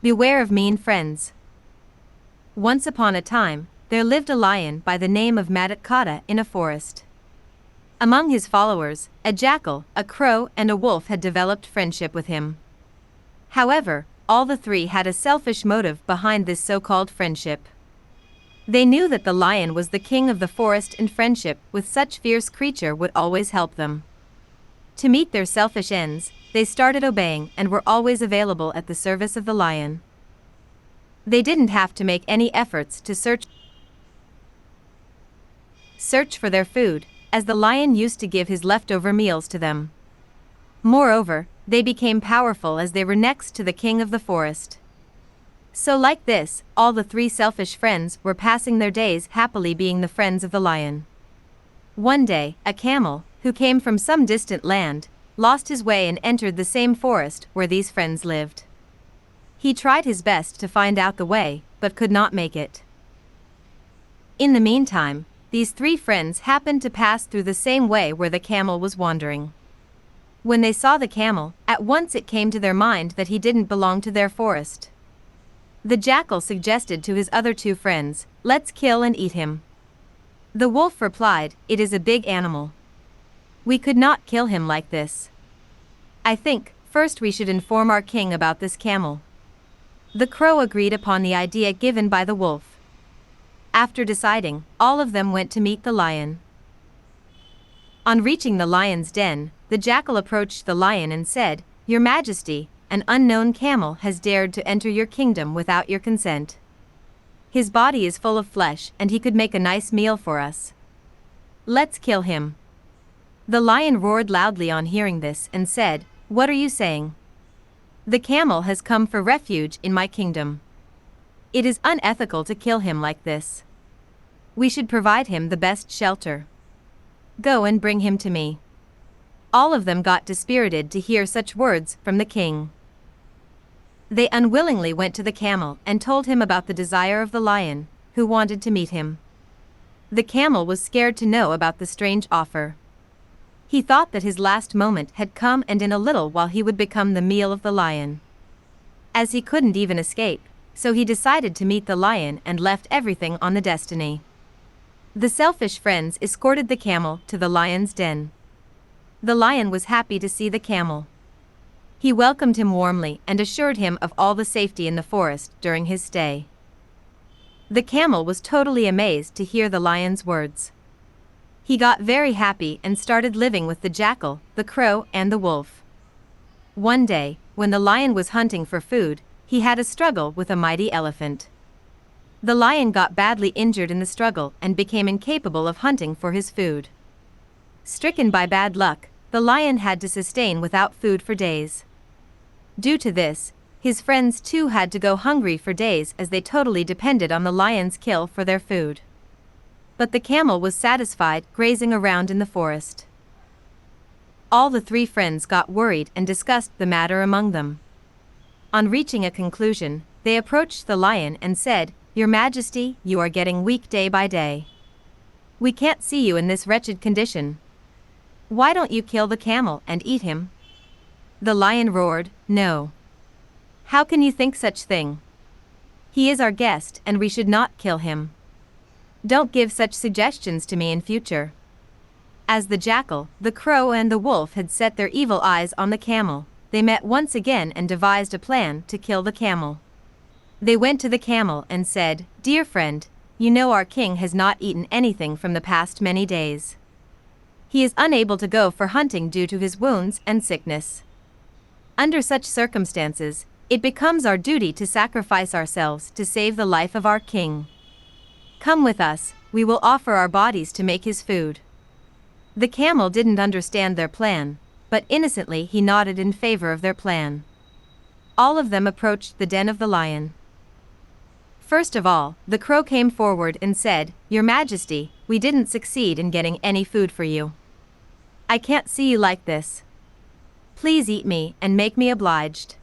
Beware of mean friends. Once upon a time, there lived a lion by the name of Madatkata in a forest. Among his followers, a jackal, a crow, and a wolf had developed friendship with him. However, all the three had a selfish motive behind this so-called friendship. They knew that the lion was the king of the forest and friendship with such fierce creature would always help them. To meet their selfish ends, they started obeying and were always available at the service of the lion. They didn't have to make any efforts to search for their food, as the lion used to give his leftover meals to them. Moreover, they became powerful as they were next to the king of the forest. So like this, all the three selfish friends were passing their days happily being the friends of the lion. One day, a camel, who came from some distant land, lost his way and entered the same forest where these friends lived. He tried his best to find out the way, but could not make it. In the meantime, these three friends happened to pass through the same way where the camel was wandering. When they saw the camel, at once it came to their mind that he didn't belong to their forest. The jackal suggested to his other two friends, "Let's kill and eat him." The wolf replied, "It is a big animal. We could not kill him like this. I think, first we should inform our king about this camel." The crow agreed upon the idea given by the wolf. After deciding, all of them went to meet the lion. On reaching the lion's den, the jackal approached the lion and said, "Your Majesty, an unknown camel has dared to enter your kingdom without your consent. His body is full of flesh and he could make a nice meal for us. Let's kill him." The lion roared loudly on hearing this and said, "What are you saying? The camel has come for refuge in my kingdom. It is unethical to kill him like this. We should provide him the best shelter. Go and bring him to me." All of them got dispirited to hear such words from the king. They unwillingly went to the camel and told him about the desire of the lion, who wanted to meet him. The camel was scared to know about the strange offer. He thought that his last moment had come and in a little while he would become the meal of the lion. As he couldn't even escape, so he decided to meet the lion and left everything on the destiny. The selfish friends escorted the camel to the lion's den. The lion was happy to see the camel. He welcomed him warmly and assured him of all the safety in the forest during his stay. The camel was totally amazed to hear the lion's words. He got very happy and started living with the jackal, the crow, and the wolf. One day, when the lion was hunting for food, he had a struggle with a mighty elephant. The lion got badly injured in the struggle and became incapable of hunting for his food. Stricken by bad luck, the lion had to sustain without food for days. Due to this, his friends too had to go hungry for days as they totally depended on the lion's kill for their food. But the camel was satisfied grazing around in the forest. All the three friends got worried and discussed the matter among them. On reaching a conclusion, they approached the lion and said, "Your Majesty, you are getting weak day by day. We can't see you in this wretched condition. Why don't you kill the camel and eat him?" The lion roared, "No. How can you think such thing? He is our guest and we should not kill him. Don't give such suggestions to me in future." As the jackal, the crow, and the wolf had set their evil eyes on the camel, they met once again and devised a plan to kill the camel. They went to the camel and said, "Dear friend, you know our king has not eaten anything from the past many days. He is unable to go for hunting due to his wounds and sickness. Under such circumstances, it becomes our duty to sacrifice ourselves to save the life of our king. Come with us, we will offer our bodies to make his food." The camel didn't understand their plan, but innocently he nodded in favor of their plan. All of them approached the den of the lion. First of all, the crow came forward and said, "Your Majesty, we didn't succeed in getting any food for you. I can't see you like this. Please eat me and make me obliged."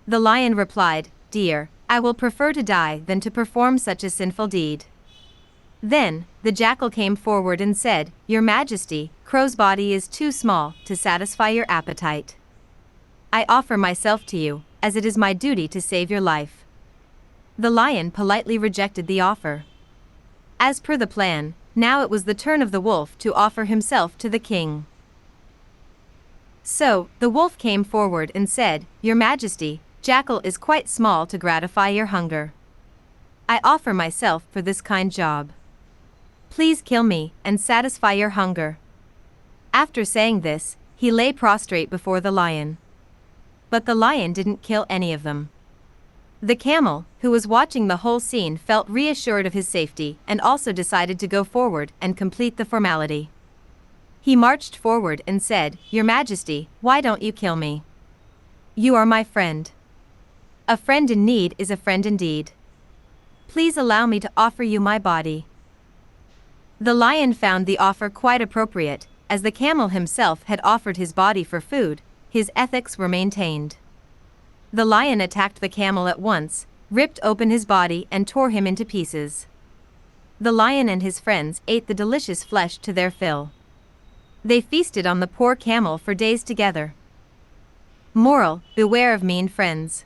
The lion replied, "Dear, I will prefer to die than to perform such a sinful deed." Then, the jackal came forward and said, "Your Majesty, crow's body is too small to satisfy your appetite. I offer myself to you, as it is my duty to save your life." The lion politely rejected the offer. As per the plan, now it was the turn of the wolf to offer himself to the king. So, the wolf came forward and said, "Your Majesty, Jackal is quite small to gratify your hunger. I offer myself for this kind job. Please kill me and satisfy your hunger." After saying this, he lay prostrate before the lion. But the lion didn't kill any of them. The camel, who was watching the whole scene, felt reassured of his safety and also decided to go forward and complete the formality. He marched forward and said, "Your Majesty, why don't you kill me? You are my friend. A friend in need is a friend indeed. Please allow me to offer you my body." The lion found the offer quite appropriate, as the camel himself had offered his body for food. His ethics were maintained. The lion attacked the camel at once, ripped open his body and tore him into pieces. The lion and his friends ate the delicious flesh to their fill. They feasted on the poor camel for days together. Moral: beware of mean friends.